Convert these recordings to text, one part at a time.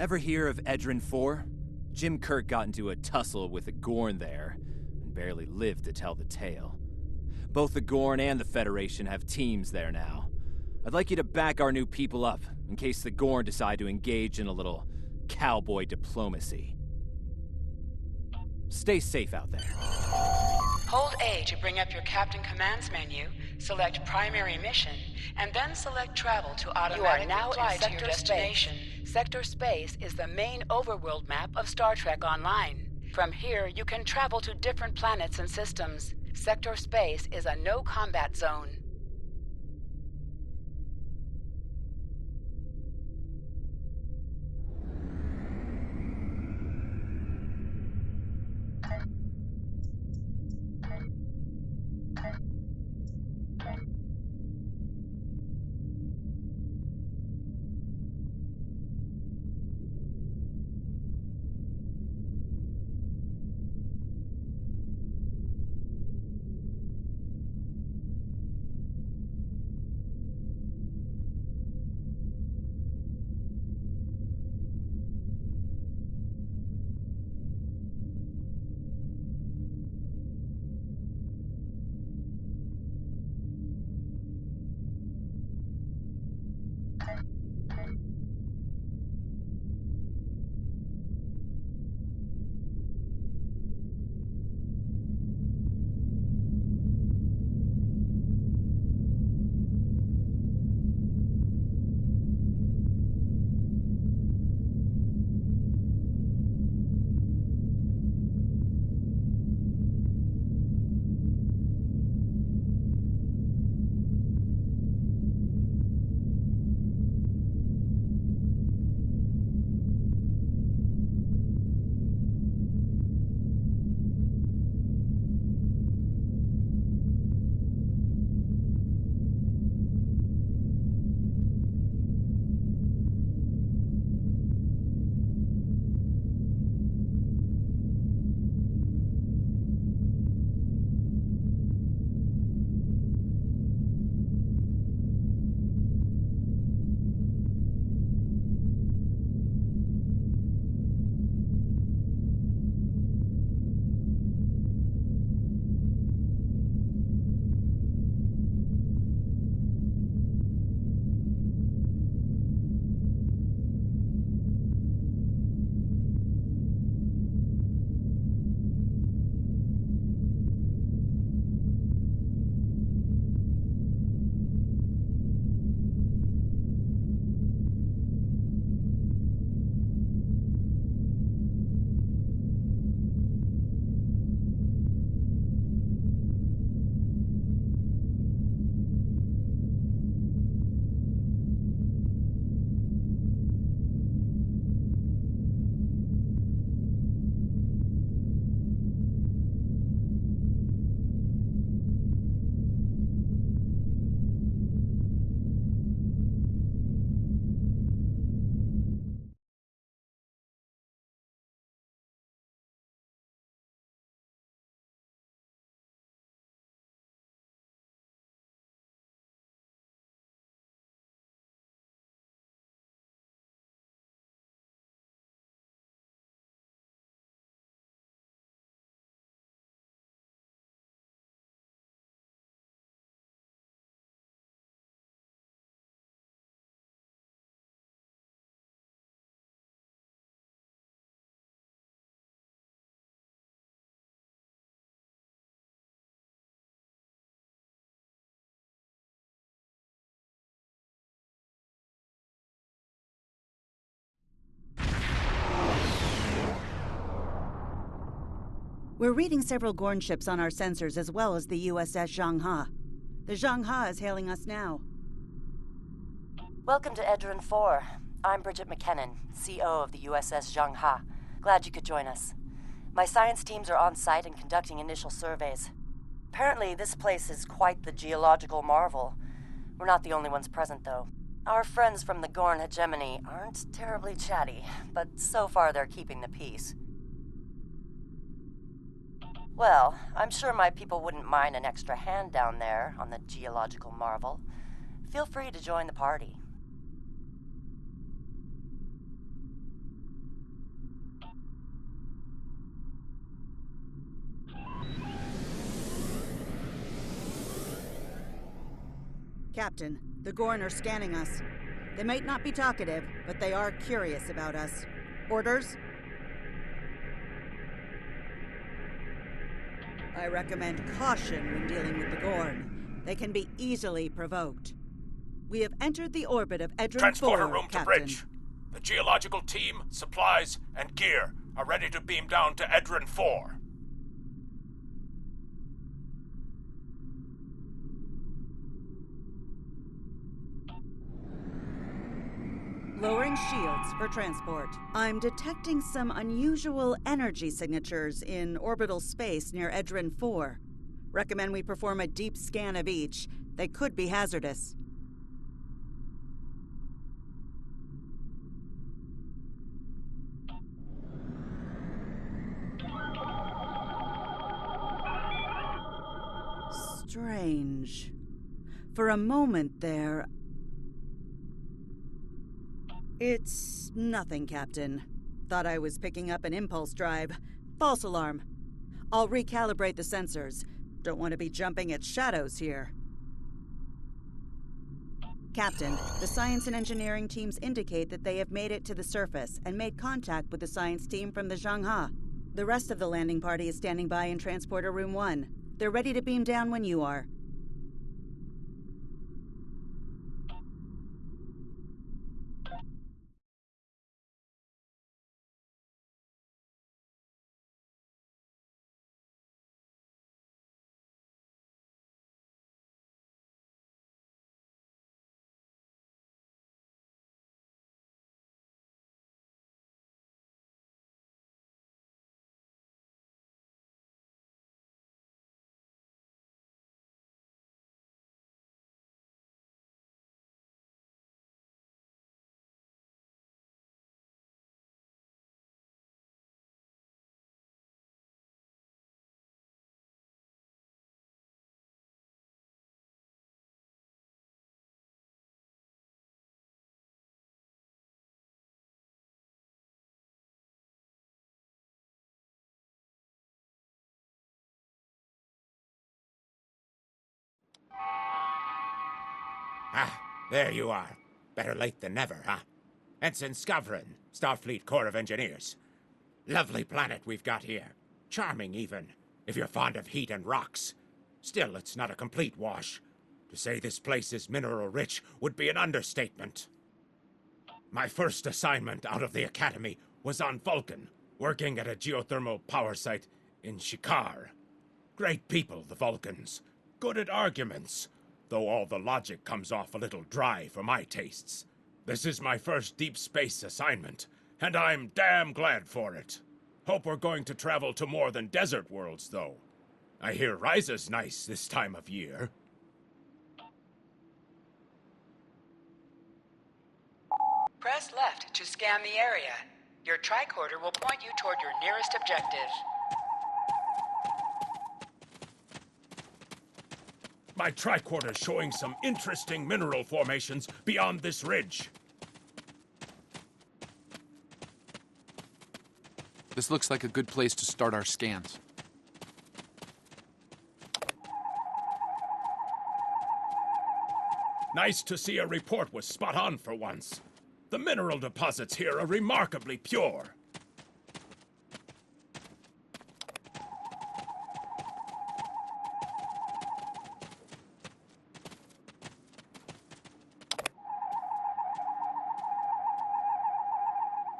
Ever hear of Edrin 4? Jim Kirk got into a tussle with a gorn there, and barely lived to tell the tale. Both the gorn and the Federation have teams there now. I'd like you to back our new people up, in case the gorn decide to engage in a little cowboy diplomacy. Stay safe out there. Hold A to bring up your Captain Commands menu, select Primary Mission, and then select Travel to automatically fly to your destination. Sector Space is the main overworld map of Star Trek Online. From here, you can travel to different planets and systems. Sector Space is a no-combat zone. We're reading several Gorn ships on our sensors as well as the USS Zhanghe. The Zhanghe is hailing us now. Welcome to Edrin 4. I'm Bridget McKinnon, CO of the USS Zhanghe. Glad you could join us. My science teams are on site and conducting initial surveys. Apparently, this place is quite the geological marvel. We're not the only ones present, though. Our friends from the Gorn hegemony aren't terribly chatty, but so far they're keeping the peace. Well, I'm sure my people wouldn't mind an extra hand down there on the geological marvel. Feel free to join the party. Captain, the Gorn are scanning us. They might not be talkative, but they are curious about us. Orders? I recommend caution when dealing with the Gorn. They can be easily provoked. We have entered the orbit of Edrin Transporter 4, room to Captain. bridge. The geological team, supplies, and gear are ready to beam down to Edrin 4. Lowering shields for transport. I'm detecting some unusual energy signatures in orbital space near Edrin 4. Recommend we perform a deep scan of each. They could be hazardous. Strange. For a moment there... It's nothing, Captain. Thought I was picking up an impulse drive. False alarm. I'll recalibrate the sensors. Don't want to be jumping at shadows here. Captain, the science and engineering teams indicate that they have made it to the surface and made contact with the science team from the Zhangha. The rest of the landing party is standing by in Transporter Room 1. They're ready to beam down when you are. Ah, there you are. Better late than never, huh? Ensign Skavron, Starfleet Corps of Engineers. Lovely planet we've got here. Charming, even, if you're fond of heat and rocks. Still, it's not a complete wash. To say this place is mineral-rich would be an understatement. My first assignment out of the Academy was on Vulcan, working at a geothermal power site in Shikar. Great people, the Vulcans. Good at arguments, though all the logic comes off a little dry for my tastes. This is my first deep space assignment, and I'm damn glad for it. Hope we're going to travel to more than desert worlds, though. I hear Ryza's nice this time of year. Press left to scan the area. Your tricorder will point you toward your nearest objective. My tricorder's showing some interesting mineral formations beyond this ridge. This looks like a good place to start our scans. Nice to see a report was spot on for once. The mineral deposits here are remarkably pure.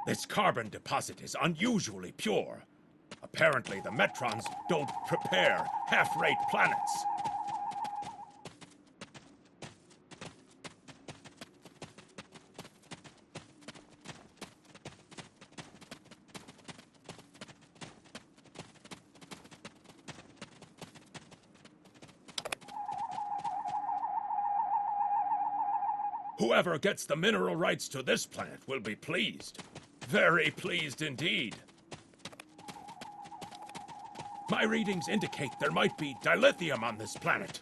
This carbon deposit is unusually pure. Apparently, the Metrons don't prepare half-rate planets. Whoever gets the mineral rights to this planet will be pleased. Very pleased indeed. My readings indicate there might be dilithium on this planet.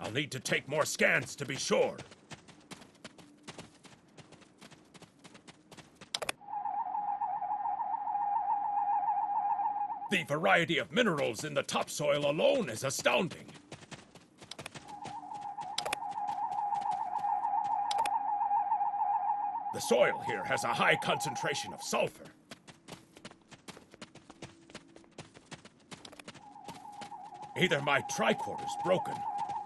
I'll need to take more scans to be sure. The variety of minerals in the topsoil alone is astounding. The soil here has a high concentration of sulfur. Either my tricorder's broken,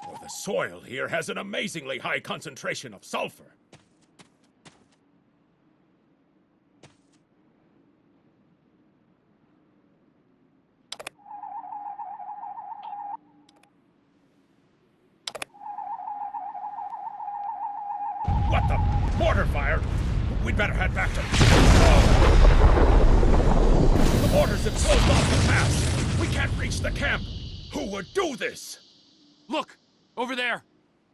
or the soil here has an amazingly high concentration of sulfur. What the? Mortar fire? We'd better head back to... Oh! The mortars have closed off the pass! We can't reach the camp! Who would do this? Look! Over there!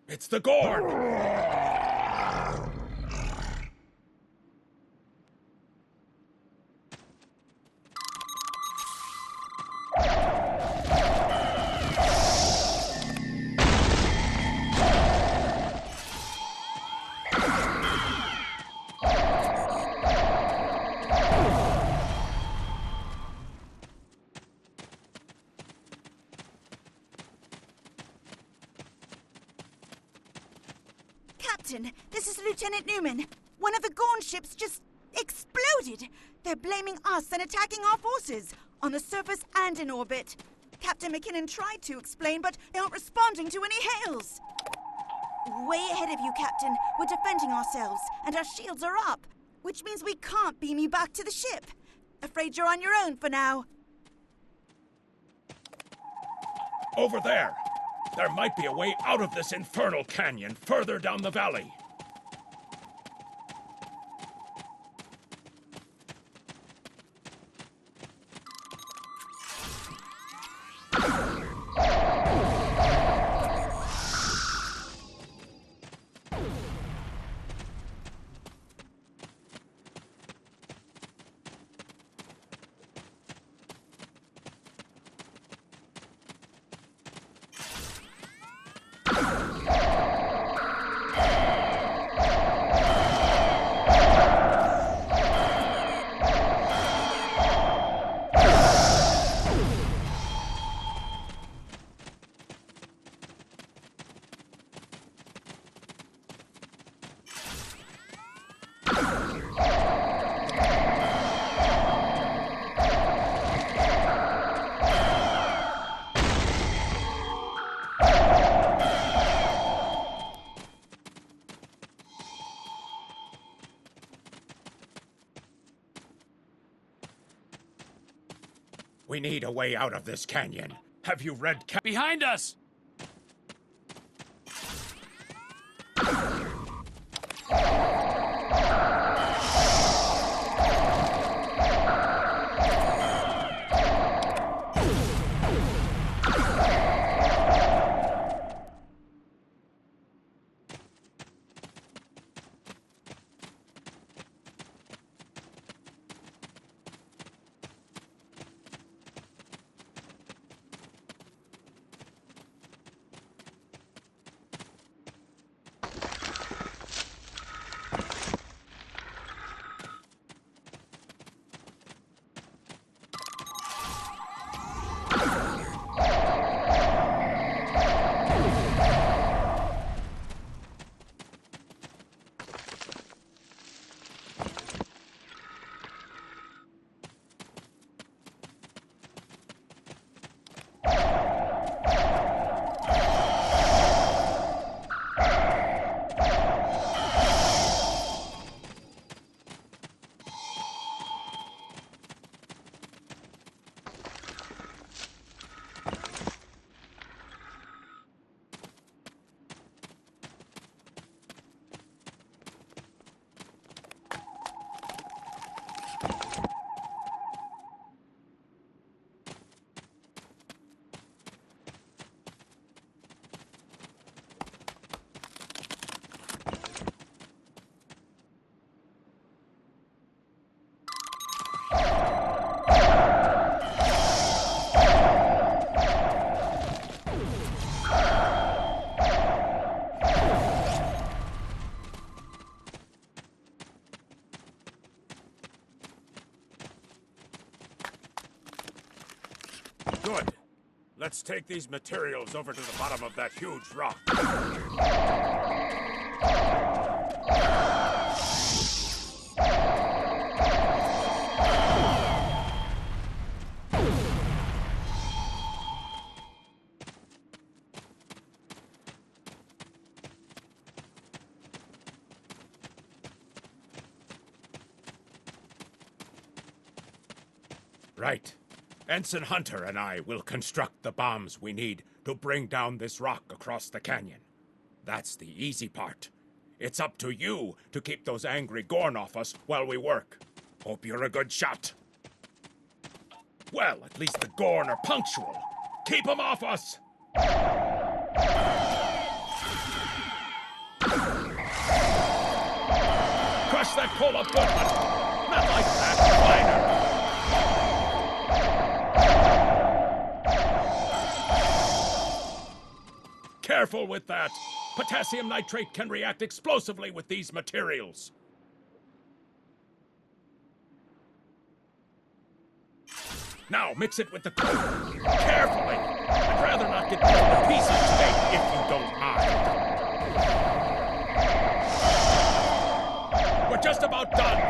It's the gorn! Captain, this is Lieutenant Newman. One of the Gorn ships just exploded. They're blaming us and attacking our forces, on the surface and in orbit. Captain McKinnon tried to explain, but they aren't responding to any hails. Way ahead of you, Captain. We're defending ourselves, and our shields are up, which means we can't beam you back to the ship. Afraid you're on your own for now. Over there! There might be a way out of this infernal canyon further down the valley. We need a way out of this canyon. Have you read Behind us! Good. Let's take these materials over to the bottom of that huge rock. Right. Ensign Hunter and I will construct the bombs we need to bring down this rock across the canyon. That's the easy part. It's up to you to keep those angry Gorn off us while we work. Hope you're a good shot. Well, at least the Gorn are punctual. Keep them off us! Crush that cola booklet! Not like that, Miner! Careful with that! Potassium nitrate can react explosively with these materials. Now mix it with the coke. Carefully! I'd rather not get blown to pieces today, if you don't mind. We're just about done.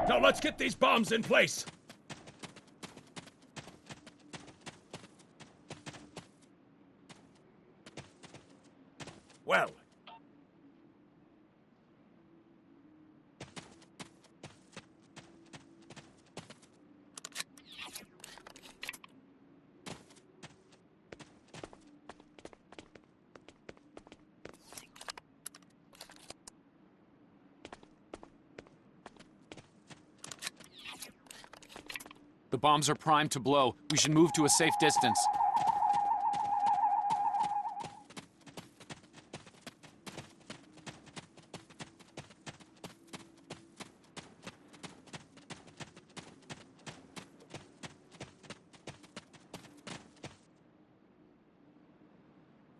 Now let's get these bombs in place! Well. The bombs are primed to blow. We should move to a safe distance.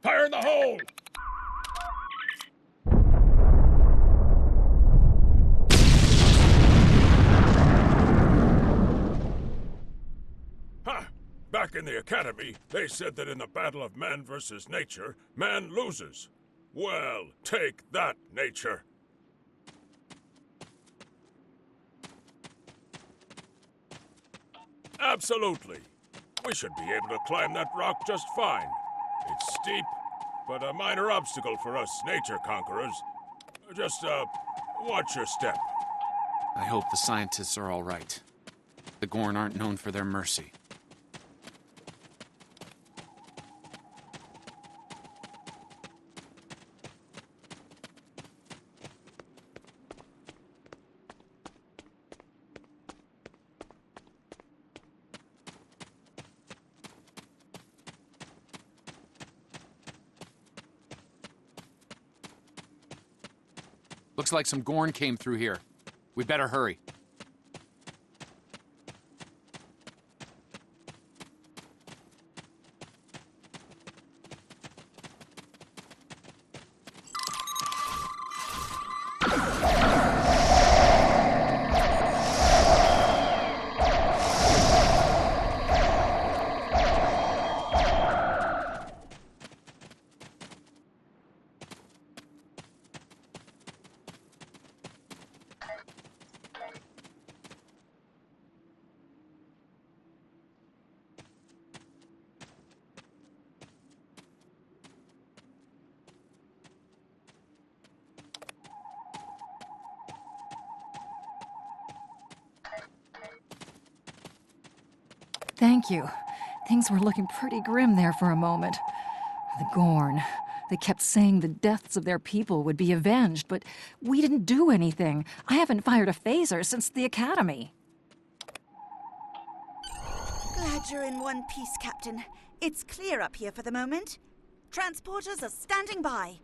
Fire in the hole! Back in the academy, they said that in the battle of man versus nature, man loses. Well, take that, nature. Absolutely. We should be able to climb that rock just fine. It's steep, but a minor obstacle for us nature conquerors. Just, watch your step. I hope the scientists are all right. The Gorn aren't known for their mercy. Looks like some Gorn came through here. We better hurry. Thank you. Things were looking pretty grim there for a moment. The Gorn. They kept saying the deaths of their people would be avenged, but we didn't do anything. I haven't fired a phaser since the academy. Glad you're in one piece, Captain. It's clear up here for the moment. Transporters are standing by.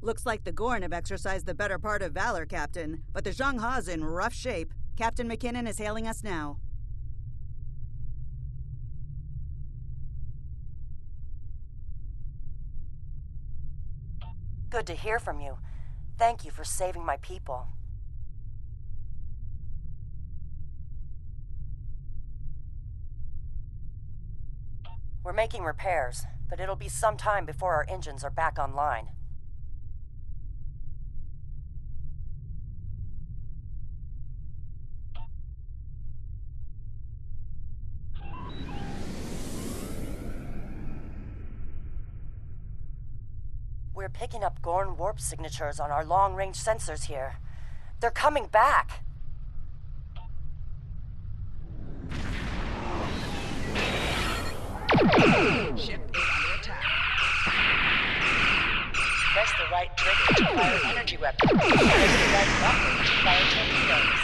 Looks like the Gorn have exercised the better part of valor, Captain, but the Zhang Ha's in rough shape. Captain McKinnon is hailing us now. Good to hear from you. Thank you for saving my people. We're making repairs, but it'll be some time before our engines are back online. We're picking up Gorn warp signatures on our long-range sensors here. They're coming back! Ship is under attack. Press the right trigger to fire energy weapons. Press the right button to fire torpedoes.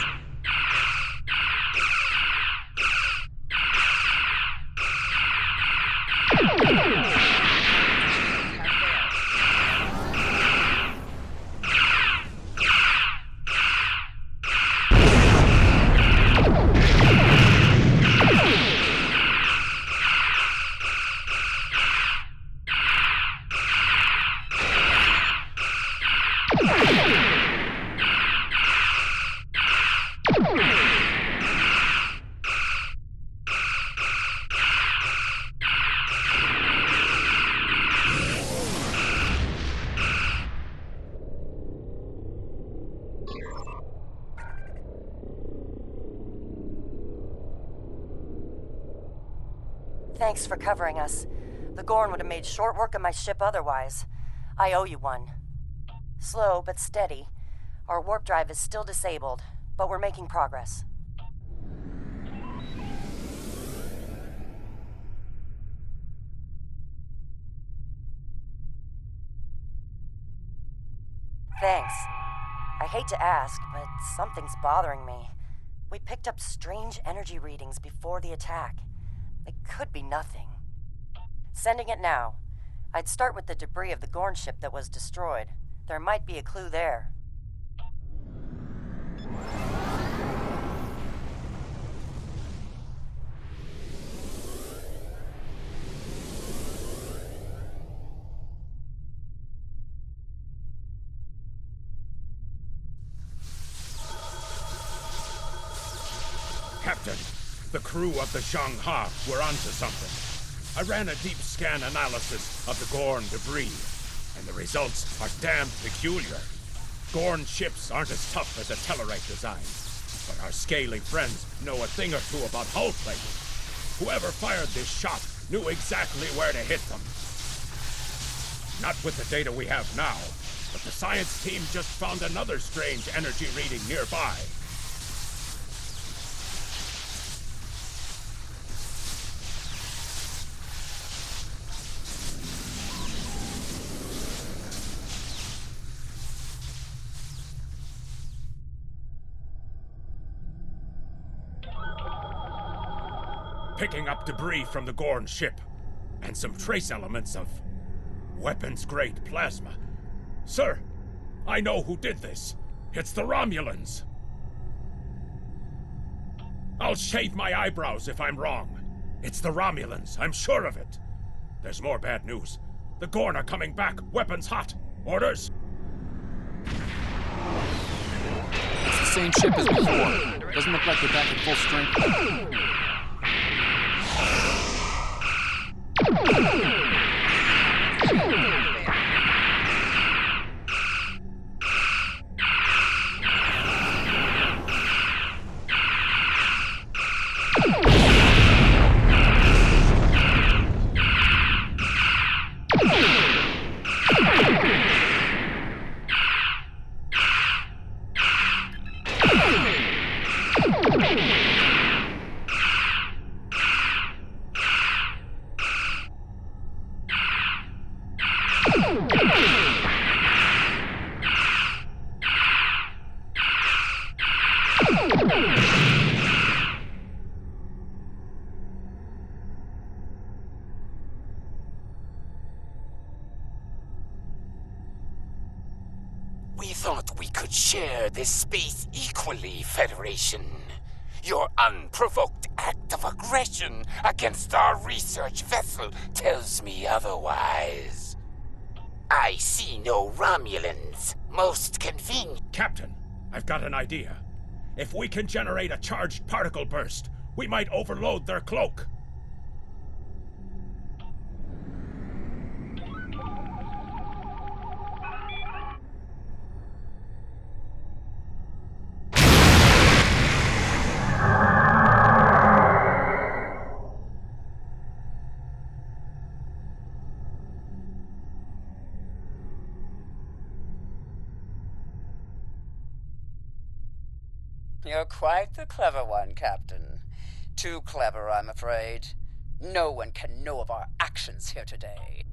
Thanks for covering us. The Gorn would have made short work of my ship otherwise. I owe you one. Slow but steady. Our warp drive is still disabled, but we're making progress. Thanks. I hate to ask, but something's bothering me. We picked up strange energy readings before the attack. It could be nothing. Sending it now. I'd start with the debris of the Gorn ship that was destroyed. There might be a clue there. Captain, the crew of the Zhang Ha were onto something. I ran a deep scan analysis of the Gorn debris, and the results are damn peculiar. Gorn ships aren't as tough as a Tellarite design, but our scaly friends know a thing or two about hull plating. Whoever fired this shot knew exactly where to hit them. Not with the data we have now, but the science team just found another strange energy reading nearby. Picking up debris from the Gorn ship, and some trace elements of weapons-grade plasma. Sir, I know who did this. It's the Romulans. I'll shave my eyebrows if I'm wrong. It's the Romulans, I'm sure of it. There's more bad news. The Gorn are coming back, weapons hot. Orders? It's the same ship as before. Doesn't look like they're back at full strength. thought we could share this space equally, Federation. Your unprovoked act of aggression against our research vessel tells me otherwise. I see no Romulans. Most convenient. Captain, I've got an idea. If we can generate a charged particle burst, we might overload their cloak. You're quite the clever one, Captain. Too clever, I'm afraid. No one can know of our actions here today.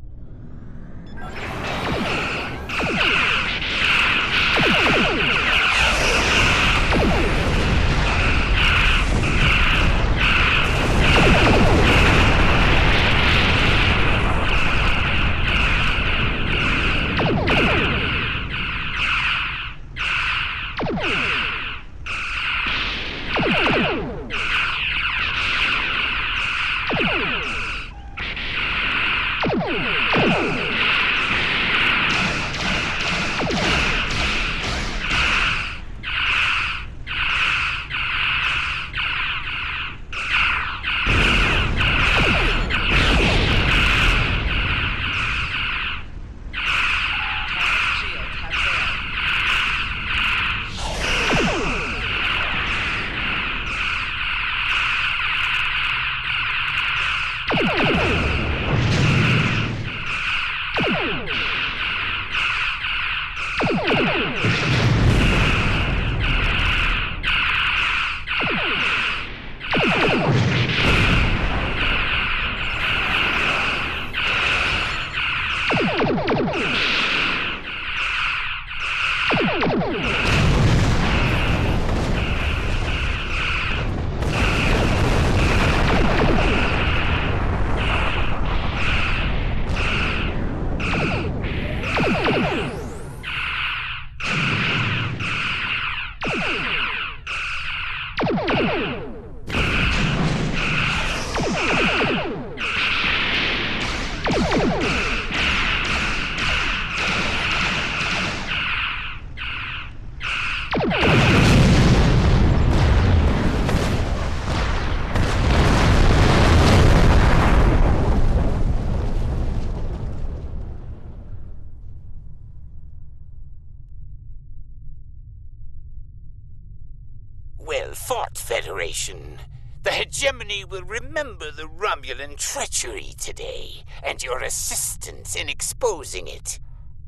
Well fought, Federation. The hegemony will remember the Romulan treachery today, and your assistance in exposing it.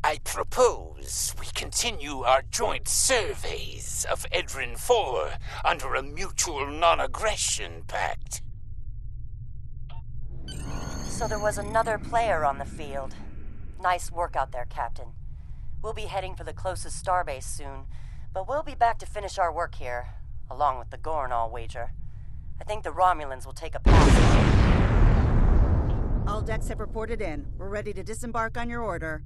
I propose we continue our joint surveys of Edrin 4 under a mutual non-aggression pact. So there was another player on the field. Nice work out there, Captain. We'll be heading for the closest starbase soon, but we'll be back to finish our work here, along with the Gorn, I'll wager. I think the Romulans will take a pass. All decks have reported in. We're ready to disembark on your order.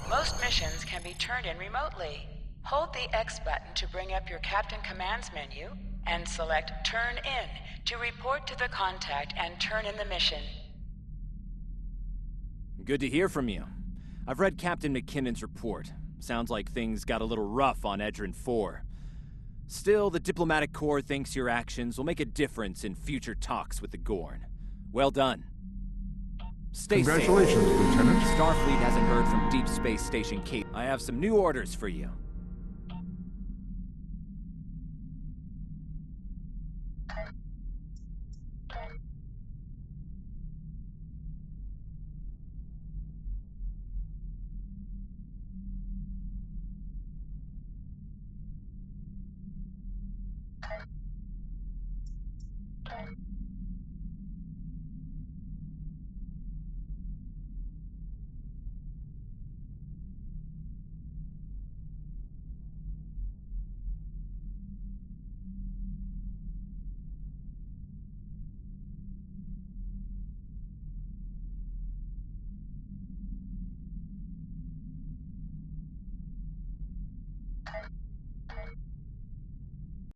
Most missions can be turned in remotely. Hold the X button to bring up your Captain Commands menu, and select Turn In to report to the contact and turn in the mission. Good to hear from you. I've read Captain McKinnon's report. Sounds like things got a little rough on Edrin 4. Still, the diplomatic corps thinks your actions will make a difference in future talks with the Gorn. Well done. Stay safe. Congratulations, Lieutenant. Starfleet hasn't heard from Deep Space Station Cape. I have some new orders for you.